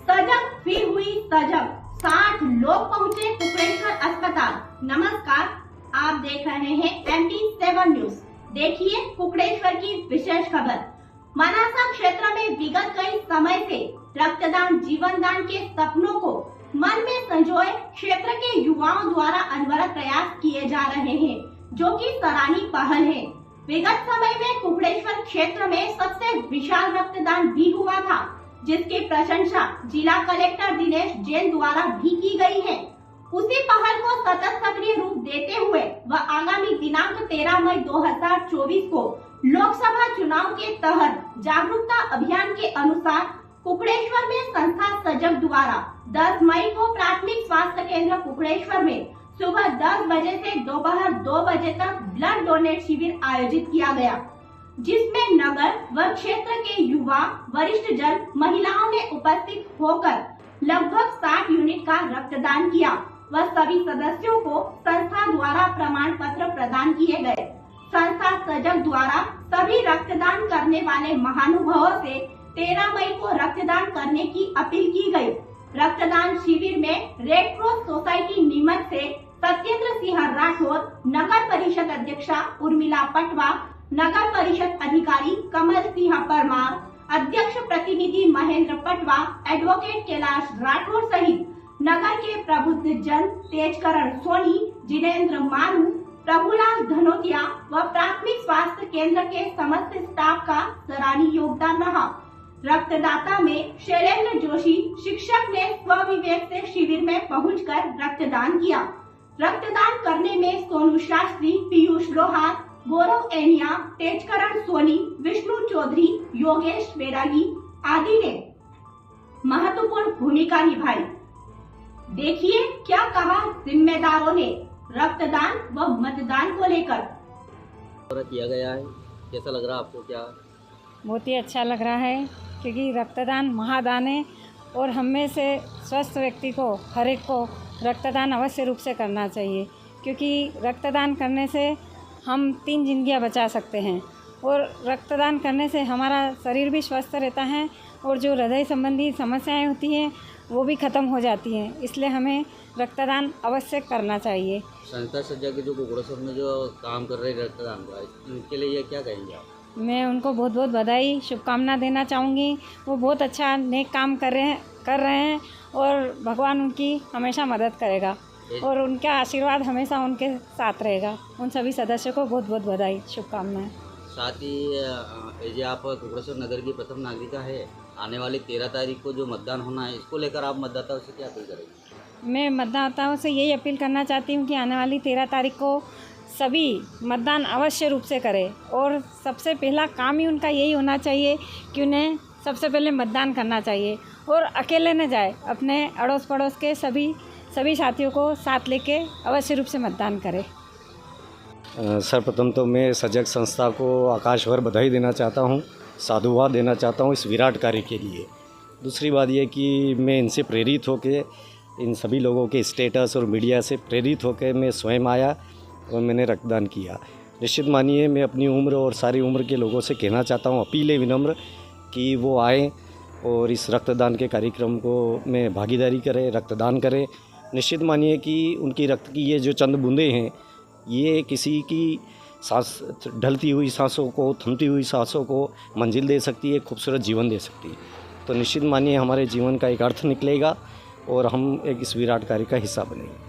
सजग फिर हुई सजग, 60 लोग पहुँचे कुकड़ेश्वर अस्पताल। नमस्कार, आप देख रहे हैं MT7 न्यूज। देखिए कुकड़ेश्वर की विशेष खबर। मनासा क्षेत्र में विगत कई समय से रक्तदान जीवन दान के सपनों को मन में संजोए क्षेत्र के युवाओं द्वारा अनवरत प्रयास किए जा रहे हैं, जो कि सराहनीय पहल है। विगत समय में कुकड़ेश्वर क्षेत्र में सबसे विशाल रक्तदान भी हुआ था, जिसकी प्रशंसा जिला कलेक्टर दिनेश जैन द्वारा भी की गई है। उसी पहल को सतत सक्रिय रूप देते हुए वह आगामी दिनांक 13 मई 2024 को लोकसभा चुनाव के तहत जागरूकता अभियान के अनुसार कुकड़ेश्वर में संस्था सजग द्वारा 10 मई को प्राथमिक स्वास्थ्य केंद्र कुकड़ेश्वर में सुबह 10 बजे से दोपहर 2 बजे तक ब्लड डोनेट शिविर आयोजित किया गया, जिसमें नगर व क्षेत्र के युवा, वरिष्ठ जन, महिलाओं ने उपस्थित होकर लगभग 60 यूनिट का रक्तदान किया व सभी सदस्यों को संस्था द्वारा प्रमाण पत्र प्रदान किए गए। संस्था सजग द्वारा सभी रक्तदान करने वाले महानुभावों से 13 मई को रक्तदान करने की अपील की गई। रक्तदान शिविर में रेड क्रॉस सोसाइटी नीमच से सत्येंद्र सिंह राठौर, नगर परिषद अध्यक्षा उर्मिला पटवा, नगर परिषद अधिकारी कमल सिंह परमार, अध्यक्ष प्रतिनिधि महेंद्र पटवा, एडवोकेट कैलाश राठौर सहित नगर के प्रबुद्ध जन तेजकरण सोनी, जिनेन्द्र मारू, प्रभुलाल धनोतिया व प्राथमिक स्वास्थ्य केंद्र के समस्त स्टाफ का सराहनीय योगदान रहा। रक्तदाता में शैलेंद्र जोशी शिक्षक ने स्वविवेक से शिविर में पहुंचकर रक्तदान किया। रक्तदान करने में सोनू शास्त्री, पीयूष लोहार, गौरव एनिया, तेजकरण सोनी, विष्णु चौधरी, योगेश बैरागी आदि ने महत्वपूर्ण भूमिका निभाई। देखिए क्या कहा जिम्मेदारों ने रक्तदान व मतदान को लेकर। किया गया है, कैसा लग रहा है आपको? क्या बहुत ही अच्छा लग रहा है, क्योंकि रक्तदान महादान है और हम में से स्वस्थ व्यक्ति को, हर एक को रक्तदान अवश्य रूप से करना चाहिए, क्योंकि रक्तदान करने से हम 3 जिंदगियां बचा सकते हैं और रक्तदान करने से हमारा शरीर भी स्वस्थ रहता है और जो हृदय संबंधी समस्याएं होती हैं वो भी ख़त्म हो जाती हैं। इसलिए हमें रक्तदान अवश्य करना चाहिए। संस्था सज्जा के जो कुकड़ेश्वर में जो काम कर रहे हैं रक्तदान का, उनके लिए ये क्या कहेंगे आप? मैं उनको बहुत बहुत बधाई, शुभकामना देना चाहूँगी। वो बहुत अच्छा नेक काम कर रहे हैं और भगवान उनकी हमेशा मदद करेगा और उनका आशीर्वाद हमेशा उनके साथ रहेगा। उन सभी सदस्यों को बहुत बहुत बधाई, शुभकामनाएं। साथ ही ये आप कुकड़ेश्वर नगर की प्रथम नागरिका है, आने वाली 13 तारीख को जो मतदान होना है, इसको लेकर आप मतदाताओं से क्या अपील करेंगे? मैं मतदाताओं से यही अपील करना चाहती हूँ कि आने वाली 13 तारीख को सभी मतदान अवश्य रूप से करें और सबसे पहला काम ही उनका यही होना चाहिए कि उन्हें सबसे पहले मतदान करना चाहिए और अकेले न जाए, अपने अड़ोस पड़ोस के सभी साथियों को साथ लेके अवश्य रूप से मतदान करें। सर्वप्रथम तो मैं सजग संस्था को आकाशभर बधाई देना चाहता हूँ, साधुवाद देना चाहता हूँ इस विराट कार्य के लिए। दूसरी बात यह कि मैं इनसे प्रेरित होकर, इन सभी लोगों के स्टेटस और मीडिया से प्रेरित होकर मैं स्वयं आया और मैंने रक्तदान किया। निश्चित मानिए मैं अपनी उम्र और सारी उम्र के लोगों से कहना चाहता हूँ, अपील है विनम्र कि वो आएँ और इस रक्तदान के कार्यक्रम को में भागीदारी करें, रक्तदान करें। निश्चित मानिए कि उनकी रक्त की ये जो चंद बूंदें हैं, ये किसी की सांस, ढलती हुई सांसों को, थमती हुई सांसों को मंजिल दे सकती है, खूबसूरत जीवन दे सकती है। तो निश्चित मानिए हमारे जीवन का एक अर्थ निकलेगा और हम एक इस विराट कार्य का हिस्सा बनेंगे।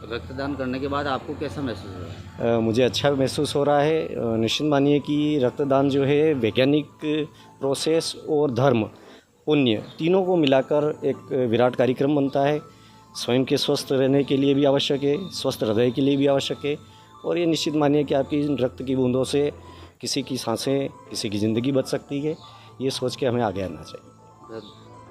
रक्तदान करने के बाद आपको कैसा महसूस हो रहा है? मुझे अच्छा महसूस हो रहा है। निश्चित मानिए कि रक्तदान जो है वैज्ञानिक प्रोसेस और धर्म, पुण्य तीनों को मिलाकर एक विराट कार्यक्रम बनता है। स्वयं के स्वस्थ रहने के लिए भी आवश्यक है, स्वस्थ हृदय के लिए भी आवश्यक है और ये निश्चित मानिए कि आपकी रक्त की बूंदों से किसी की सांसें, किसी की ज़िंदगी बच सकती है। ये सोच के हमें आगे आना चाहिए।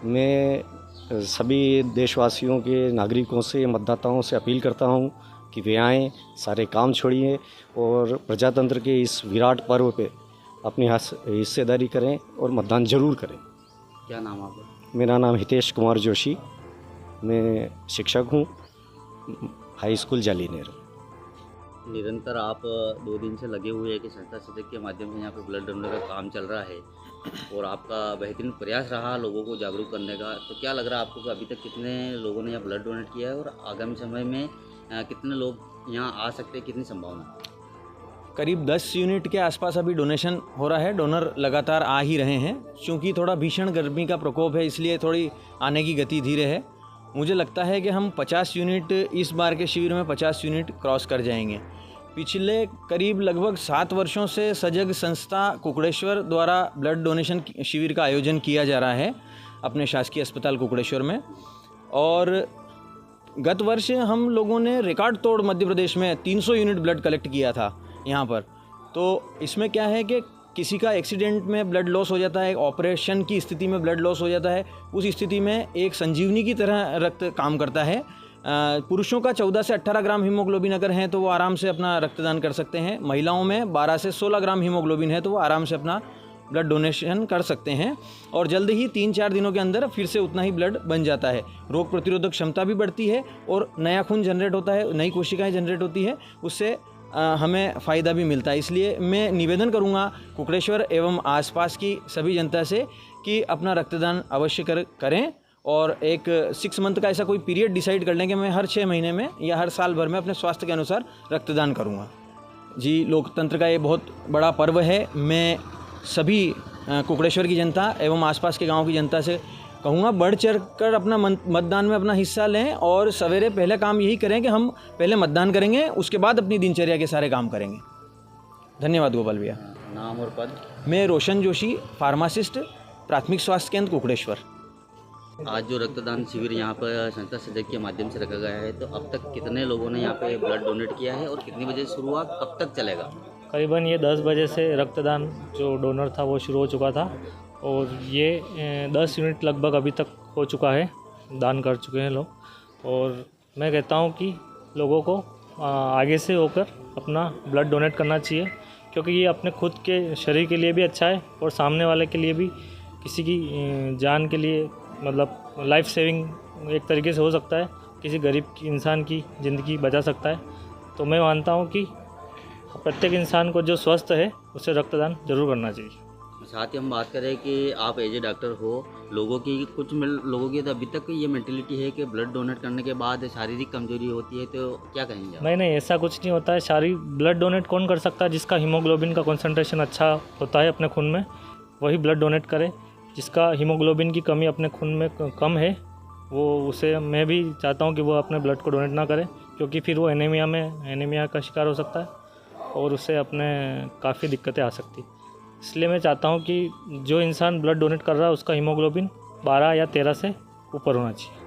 मैं सभी देशवासियों के, नागरिकों से, मतदाताओं से अपील करता हूँ कि वे आएँ, सारे काम छोड़िए और प्रजातंत्र के इस विराट पर्व पे अपनी हिस्सेदारी करें और मतदान जरूर करें। क्या नाम आपका? मेरा नाम हितेश कुमार जोशी, मैं शिक्षक हूँ, हाई स्कूल जाली नेहरू। निरंतर आप 2 दिन से लगे हुए हैं कि संस्था सजग के माध्यम से यहाँ पे ब्लड डोनेट का काम चल रहा है, और आपका बेहतरीन प्रयास रहा लोगों को जागरूक करने का। तो क्या लग रहा है आपको कि अभी तक कितने लोगों ने यहाँ ब्लड डोनेट किया है और आगामी समय में कितने लोग यहाँ आ सकते हैं, कितनी संभावना? करीब 10 यूनिट के आसपास अभी डोनेशन हो रहा है। डोनर लगातार आ ही रहे हैं। क्योंकि थोड़ा भीषण गर्मी का प्रकोप है, इसलिए थोड़ी आने की गति धीरे है। मुझे लगता है कि हम 50 यूनिट इस बार के शिविर में 50 यूनिट क्रॉस कर जाएंगे। पिछले करीब लगभग 7 वर्षों से सजग संस्था कुकड़ेश्वर द्वारा ब्लड डोनेशन शिविर का आयोजन किया जा रहा है अपने शासकीय अस्पताल कुकड़ेश्वर में। और गत वर्ष हम लोगों ने रिकॉर्ड तोड़ मध्य प्रदेश में 300 यूनिट ब्लड कलेक्ट किया था यहाँ पर। तो इसमें क्या है कि किसी का एक्सीडेंट में ब्लड लॉस हो जाता है, ऑपरेशन की स्थिति में ब्लड लॉस हो जाता है, उस स्थिति में एक संजीवनी की तरह रक्त काम करता है। पुरुषों का 14 से 18 ग्राम हीमोग्लोबिन अगर है तो वो आराम से अपना रक्तदान कर सकते हैं। महिलाओं में 12 से 16 ग्राम हीमोग्लोबिन है तो वो आराम से अपना ब्लड डोनेशन कर सकते हैं। और जल्द ही 3-4 दिनों के अंदर फिर से उतना ही ब्लड बन जाता है। रोग प्रतिरोधक क्षमता भी बढ़ती है और नया खून जनरेट होता है, नई कोशिकाएं जनरेट होती है, उससे हमें फ़ायदा भी मिलता है। इसलिए मैं निवेदन करूंगा कुकड़ेश्वर एवं आसपास की सभी जनता से कि अपना रक्तदान अवश्य करें और एक 6 मंथ का ऐसा कोई पीरियड डिसाइड कर लें कि मैं हर 6 महीने में या हर साल भर में अपने स्वास्थ्य के अनुसार रक्तदान करूंगा। जी, लोकतंत्र का ये बहुत बड़ा पर्व है। मैं सभी कुकड़ेश्वर की जनता एवं आसपास के गाँव की जनता से कहूँगा, बढ़ चढ़ कर अपना मतदान में अपना हिस्सा लें और सवेरे पहले काम यही करें कि हम पहले मतदान करेंगे, उसके बाद अपनी दिनचर्या के सारे काम करेंगे। धन्यवाद गोपाल भैया। नाम और पद? मैं रोशन जोशी, फार्मासिस्ट, प्राथमिक स्वास्थ्य केंद्र कुकड़ेश्वर। आज जो रक्तदान शिविर यहाँ पर संस्था सजग के माध्यम से रखा गया है, तो अब तक कितने लोगों ने यहाँ पे ब्लड डोनेट किया है और कितनी बजे शुरू हुआ, कब तक चलेगा? करीबन ये 10 बजे से रक्तदान जो डोनर था वो शुरू हो चुका था और ये 10 यूनिट लगभग अभी तक हो चुका है, दान कर चुके हैं लोग। और मैं कहता हूँ कि लोगों को आगे से होकर अपना ब्लड डोनेट करना चाहिए, क्योंकि ये अपने खुद के शरीर के लिए भी अच्छा है और सामने वाले के लिए भी, किसी की जान के लिए, मतलब लाइफ सेविंग एक तरीके से हो सकता है, किसी गरीब इंसान की ज़िंदगी बचा सकता है। तो मैं मानता हूँ कि प्रत्येक इंसान को जो स्वस्थ है उसे रक्तदान जरूर करना चाहिए। साथ ही हम बात करें कि आप एज ए डॉक्टर हो, लोगों की लोगों की तो अभी तक ये मेंटेलिटी है कि ब्लड डोनेट करने के बाद शारीरिक कमजोरी होती है, तो क्या कहेंगे आप? नहीं, ऐसा कुछ नहीं होता है। शारीरिक ब्लड डोनेट कौन कर सकता है? जिसका हीमोग्लोबिन का कंसंट्रेशन अच्छा होता है अपने खून में, वही ब्लड डोनेट करे। जिसका हीमोग्लोबिन की कमी अपने खून में कम है, वो उसे मैं भी चाहता हूँ कि वो अपने ब्लड को डोनेट ना करे, क्योंकि फिर वो एनीमिया का शिकार हो सकता है और उससे अपने काफ़ी दिक्कतें आ सकती। इसलिए मैं चाहता हूँ कि जो इंसान ब्लड डोनेट कर रहा है उसका हीमोग्लोबिन 12 या 13 से ऊपर होना चाहिए।